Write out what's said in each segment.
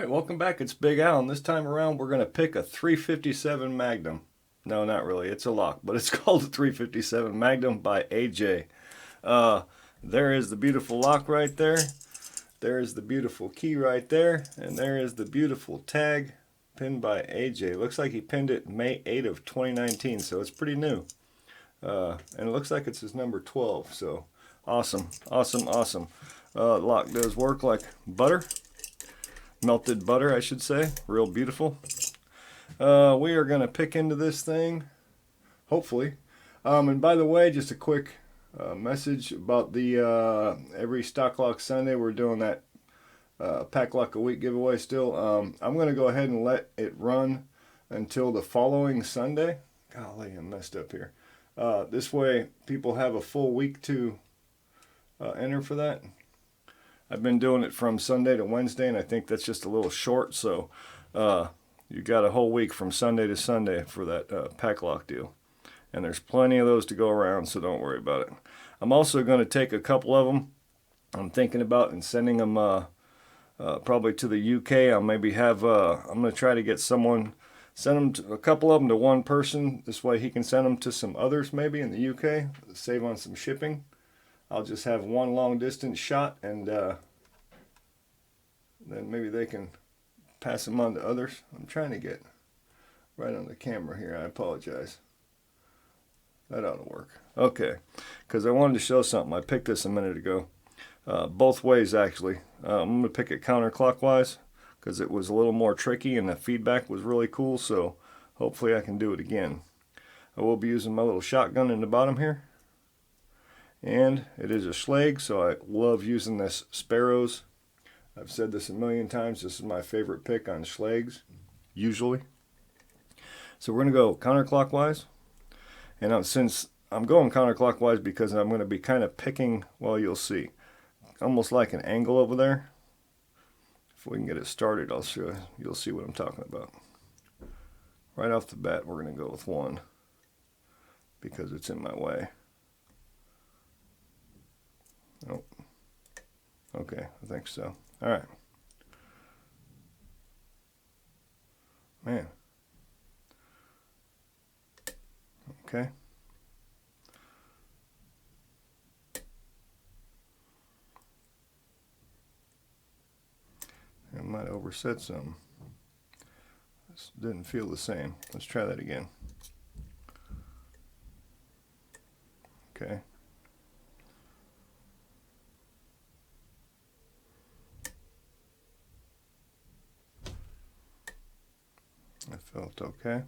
Alright, welcome back. It's Big Al, and this time around we're going to pick a 357 Magnum. No, not really. It's a lock, but it's called a 357 Magnum by AJ. There is the beautiful lock right there. There is the beautiful key right there. And there is the beautiful tag pinned by AJ. Looks like he pinned it May 8 of 2019, so it's pretty new. And it looks like it's his number 12, so awesome, awesome, awesome. Lock does work like butter. Melted butter, I should say. Real beautiful. We are going to pick into this thing, hopefully. And by the way, just a quick message about the every Stock Lock Sunday. We're doing that Pack Lock a Week giveaway still. I'm going to go ahead and let it run until the following Sunday. Golly, I'm messed up here. This way, people have a full week to enter for that. I've been doing it from Sunday to Wednesday, and I think that's just a little short, so you got a whole week from Sunday to Sunday for that pack lock deal. And there's plenty of those to go around, so don't worry about it. I'm also going to take a couple of them. I'm thinking about and sending them probably to the UK. I'll maybe have, I'm going to try to get someone, send them to, a couple of them to one person. This way he can send them to some others maybe in the UK, save on some shipping. I'll just have one long distance shot, and then maybe they can pass them on to others. I'm trying to get right on the camera here. I apologize. That ought to work. Okay, because I wanted to show something. I picked this a minute ago. Both ways, actually. I'm going to pick it counterclockwise because it was a little more tricky and the feedback was really cool, so hopefully I can do it again. I will be using my little shotgun in the bottom here. And it is a Schlage, so I love using this Sparrows. I've said this a million times. This is my favorite pick on Schlages, usually. So we're going to go counterclockwise. And since I'm going counterclockwise because I'm going to be kind of picking, well, you'll see, almost like an angle over there. If we can get it started, I'll show you. You'll see what I'm talking about. Right off the bat, we're going to go with one because it's in my way. Oh, okay, I think so. All right. Man. Okay. I might have overset some. This didn't feel the same. Let's try that again. Okay. I felt okay.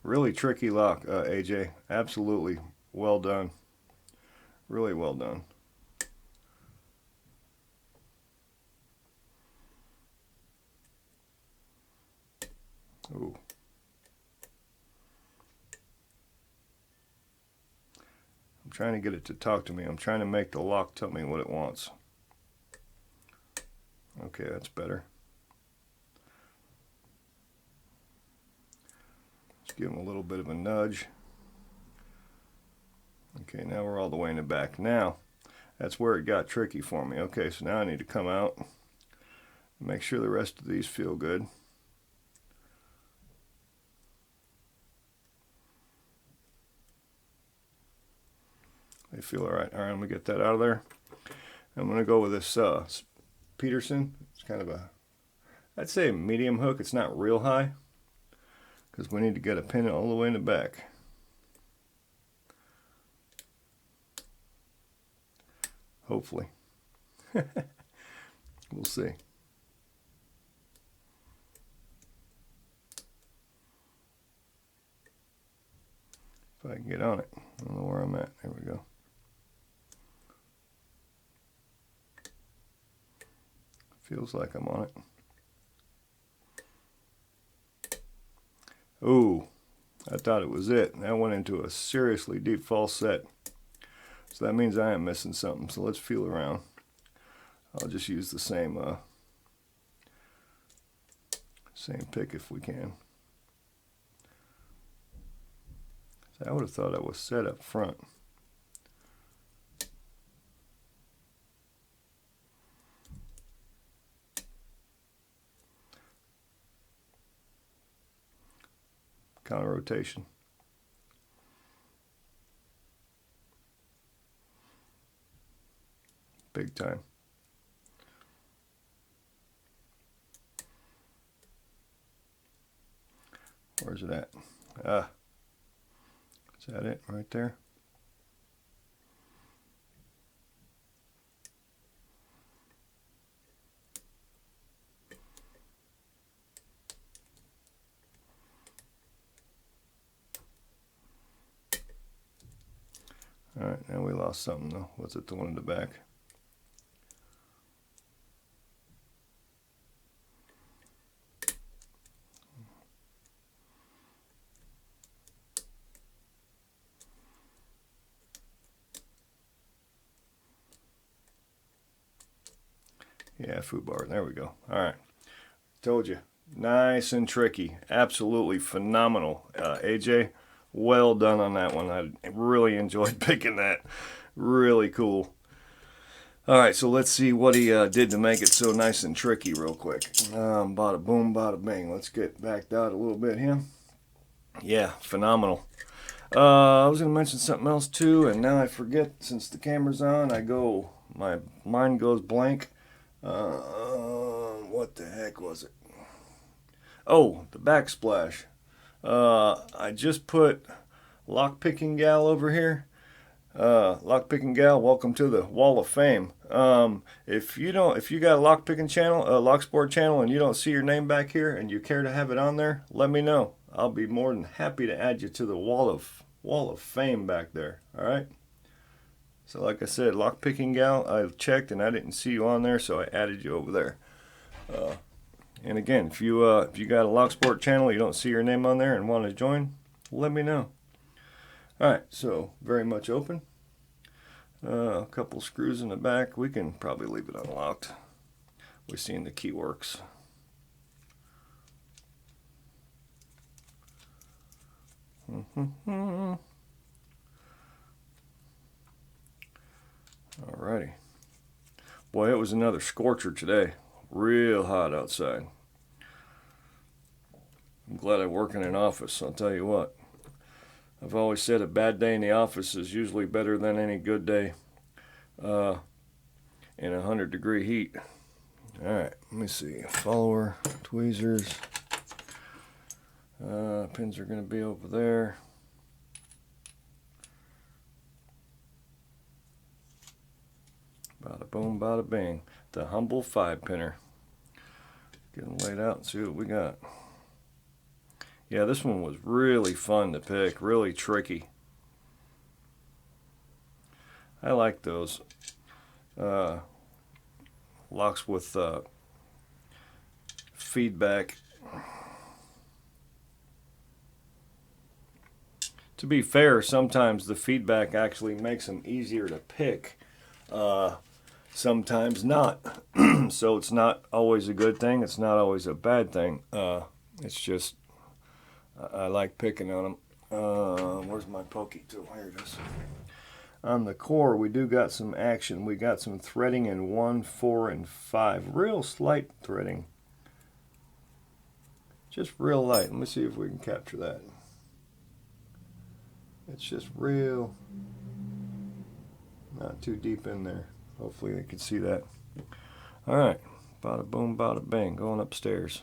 Really tricky lock, AJ. Absolutely well done. Really well done. Ooh. I'm trying to get it to talk to me. I'm trying to make the lock tell me what it wants. Okay, that's better. Give them a little bit of a nudge. Okay, now we're all the way in the back. Now, that's where it got tricky for me. Okay, so now I need to come out, make sure the rest of these feel good. They feel all right. All right, I'm gonna get that out of there. I'm gonna go with this Peterson. It's kind of a, I'd say a medium hook. It's not real high, because we need to get a pin all the way in the back. Hopefully. We'll see. If I can get on it. I don't know where I'm at. There we go. Feels like I'm on it. Ooh, I thought it was it. That went into a seriously deep false set. So that means I am missing something. So let's feel around. I'll just use the same pick if we can. So I would have thought I was set up front. counter rotation. Big time. Where's it at? Ah, is that it right there? All right, now we lost something though. What's it, the one in the back? Yeah, foobar. There we go. All right. Told you. Nice and tricky. Absolutely phenomenal. AJ, well done on that one. I really enjoyed picking that. Really cool. All right, so let's see what he did to make it so nice and tricky real quick. Bada boom, bada bang. Let's get backed out a little bit here. Yeah, phenomenal. I was going to mention something else too, and now I forget. Since the camera's on, my mind goes blank. What the heck was it? Oh, the backsplash. I just put Lockpicking Gal over here. Lockpicking Gal, welcome to the Wall of Fame. If you got a lockpicking channel, a locksport channel, and you don't see your name back here, and you care to have it on there, let me know. I'll be more than happy to add you to the Wall of Fame back there. All right. So like I said, Lockpicking Gal, I checked and I didn't see you on there, so I added you over there. And again, if you got a Locksport channel, you don't see your name on there and want to join, let me know. All right, so very much open. A couple screws in the back. We can probably leave it unlocked. We're seeing the key works. Alrighty. Boy, it was another scorcher today. Real hot outside. I'm glad I work in an office, I'll tell you what. I've always said a bad day in the office is usually better than any good day in 100-degree heat. Alright, let me see. Follower, tweezers. Pins are going to be over there. Bada boom, bada bang. The humble 5-pinner. Get them laid out and see what we got. Yeah, this one was really fun to pick. Really tricky. I like those locks with feedback. To be fair, sometimes the feedback actually makes them easier to pick. Sometimes not. So it's not always a good thing. It's not always a bad thing. It's just I like picking on them. Where's my pokey tool? Here it is. On the core, we do got some action. We got some threading in 1, 4, and 5. Real slight threading. Just real light. Let me see if we can capture that. It's just real, not too deep in there. Hopefully they can see that. All right, bada boom, bada bang, going upstairs.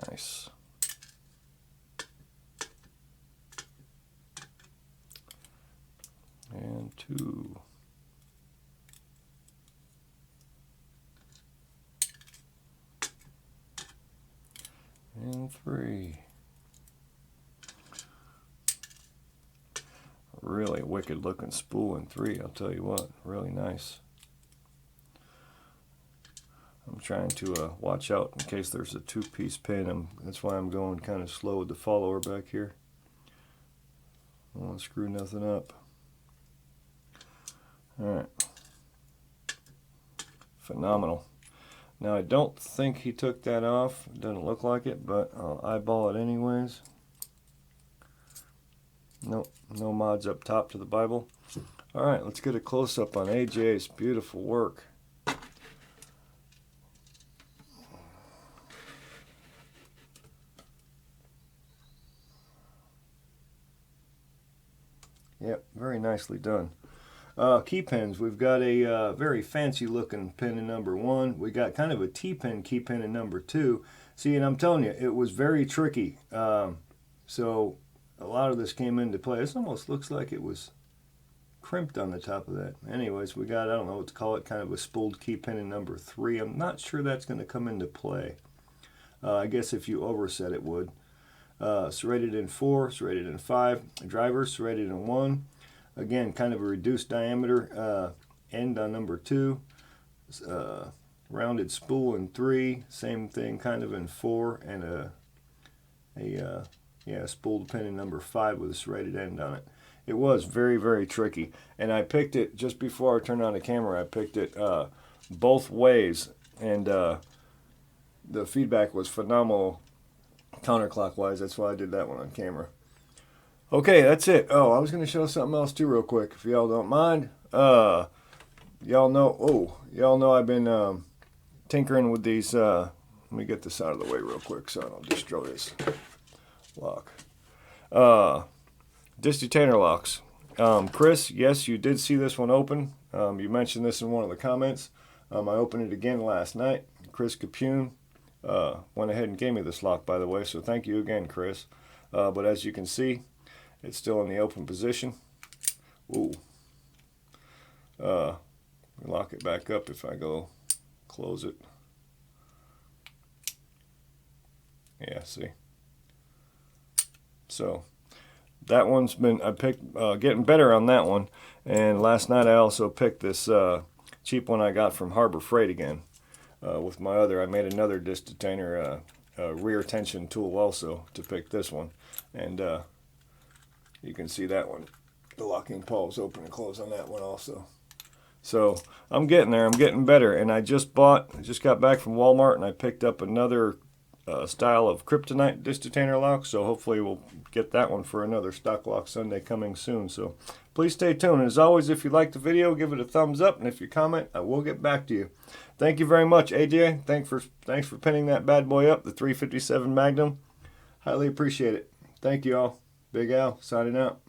Nice. And 2. And 3. Really wicked looking spool in 3, I'll tell you what. Really nice. I'm trying to watch out in case there's a 2-piece pin. That's why I'm going kind of slow with the follower back here. I don't want to screw nothing up. Alright. Phenomenal. Now I don't think he took that off. It doesn't look like it, but I'll eyeball it anyways. Nope, no mods up top to the Bible. Alright, let's get a close-up on AJ's beautiful work. Very nicely done. Key pins. We've got a very fancy looking pin in number 1. We got kind of a T-pin key pin in number 2. See, and I'm telling you, it was very tricky. So a lot of this came into play. This almost looks like it was crimped on the top of that. Anyways, we got, I don't know what to call it, kind of a spooled key pin in number 3. I'm not sure that's going to come into play. I guess if you overset it would. Serrated in 4, serrated in 5. Driver serrated in 1. Again, kind of a reduced diameter end on number 2. Rounded spool in 3. Same thing kind of in 4. And a spooled pin in number 5 with a serrated end on it. It was very, very tricky. And I picked it just before I turned on the camera. I picked it both ways. And the feedback was phenomenal counterclockwise. That's why I did that one on camera. Okay, that's it. Oh, I was going to show something else too real quick, if y'all don't mind. Y'all know I've been tinkering with these. Let me get this out of the way real quick so I don't destroy this lock. Disc detainer locks. Chris, yes, you did see this one open. You mentioned this in one of the comments. I opened it again last night. Chris Capune went ahead and gave me this lock, by the way, so thank you again, Chris. But as you can see, it's still in the open position. Ooh. Lock it back up if I go close it. Yeah, see. So that one's been, I picked, getting better on that one. And last night I also picked this cheap one I got from Harbor Freight again. With my other, I made another disc detainer rear tension tool also to pick this one. And you can see that one. The locking paws open and close on that one also. So I'm getting there. I'm getting better. And I just got back from Walmart and I picked up another style of kryptonite disc detainer lock. So hopefully we'll get that one for another Stock Lock Sunday coming soon. So please stay tuned. And as always, if you like the video, give it a thumbs up. And if you comment, I will get back to you. Thank you very much, AJ. Thanks for pinning that bad boy up, the 357 Magnum. Highly appreciate it. Thank you all. Big Al, signing out.